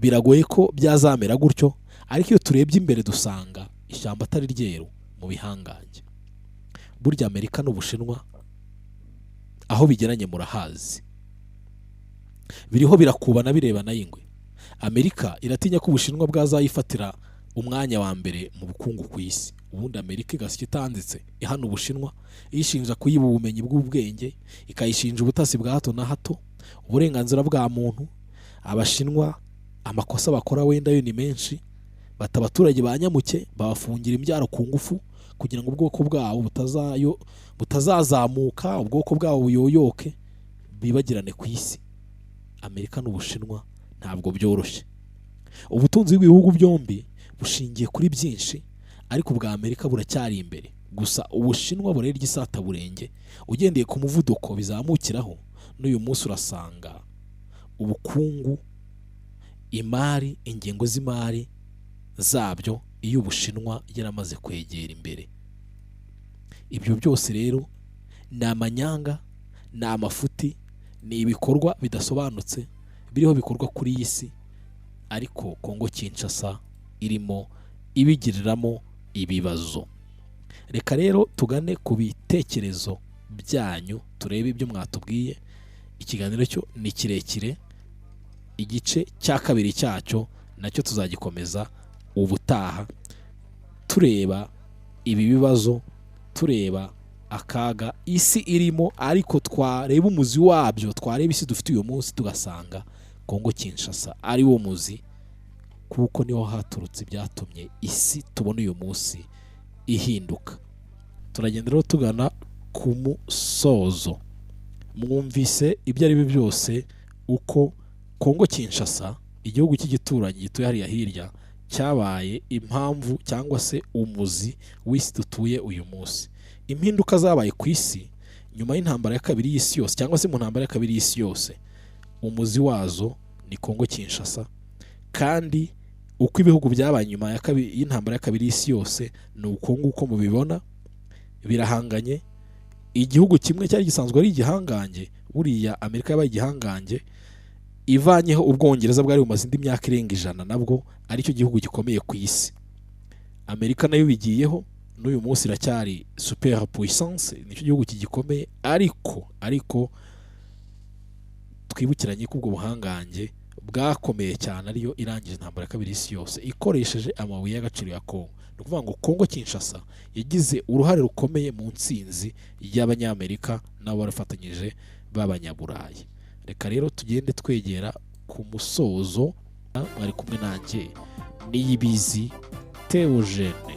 Biragoye ko byazamera gutyo, ariko iyo turebye imbere dusanga ishyamba atari ryeru mu bihangange. Burya Amerika n'Ubushinwa aho bigeranye murahazi, biriho birakubana birebana y'ingwe. Amerika iratinya ko Ubushinwa bwazayifatira umwanya wa mbere mu bukungu ku isi. Ubundi Amerika igasya itanditse ihana Ubushinwa, ishinja kuyiba ubumenyi bw'ubwenge, ikayishinja ubutasi bwa hato na hato, uburenganzira bwa muntu. Abashinwa amakosa bakora wenda yo ni menshi, bata abaturage ba nyamuke, babafungira imbyaro ku ngufu kugira ngo ubwoko bwabo butazazamuka, ubwoko bwabo buyoyoke, bibagirane ku isi. Amerika n'Ubushinwa ntabwo byoroshye. Ubutunzi bw'ibihugu byombi bushingiye kuri byinshi, ariko ubwa Amerika buracyari imbere. Gusa Ubushinwa burera igisata burenge, ugendeye ku muvuduko bizamukiraho, n'uyu munsi urasanga ubukungu, imari, ingengo z'imari zabyo iyo Ubushinwa yaramaze kwegera imbere. Ibyo byose rero ni amanyanga, ni amafuti, ni ibikorwa bidasobanutse biriho bikorwa kuri iyi si, ariko Kongo Kinshasa irimo ibigiriramo ibibazo. Reka rero tugane ku bitekerezo byanyu, turebe ibyo mwatubwiye. Ikiganiro cyo ni kirekire, igice cya kabiri cyacyo nacyo tuzagikomeza ubutaha, tureba ibi bibazo, tureba akaga isi irimo, ariko twareba umuzi wabyo, twareba isi dufite uyu munsi tugasanga Kongo Kinshasa ari wo muzi, kuko niho haturutse byatumye isi tubona uyu munsi ihinduka. Turagenda rero tugana ku musozo. Mwumvise ibyo ari byo byose uko Kongo Kinshasa, igihugu cy'igituranyi gituye hariya hirya, cyabaye impamvu cyangwa se umuzi w'isi dutuye uyu munsi. Impinduka zabaye ku isi nyuma y'intambara ya kabiri y'isi yose, cyangwa se mu ntambara ya kabiri y'isi yose, umuzi wazo ni Kongo Kinshasa. Kandi uko ibihugu byabaye nyuma y'intambara ya kabiri y'isi yose ni uko nguko mubibona, birahanganye. Igihugu kimwe cyari gisanzwe ari igihangange, buriya Amerika yabaye igihangange ivanyeho Ubwongereza bwari bumaze indi myaka irenga 100, nabwo aricyo gihugu gikomeye ku isi. Amerika nayo bigiyeho, n'uyu munsi iracyari super puissance, nicyo gihugu kigikomeye, ariko twibukiranye ko ubwo buhangange bwakomeye cyane ariyo irangije intambara ya kabiri y'isi yose ikoresheje amabuye y'agaciro ya Kongo. Ni ukuvuga ngo Kongo Kinshasa yagize uruhare rukomeye mu ntsinzi y'Abanyamerika nabo barafatanyije b'Abanyaburayi. Reka rero tugende twegera ku musozo. Mwari kumwe nanjye Niyibizi Theogene.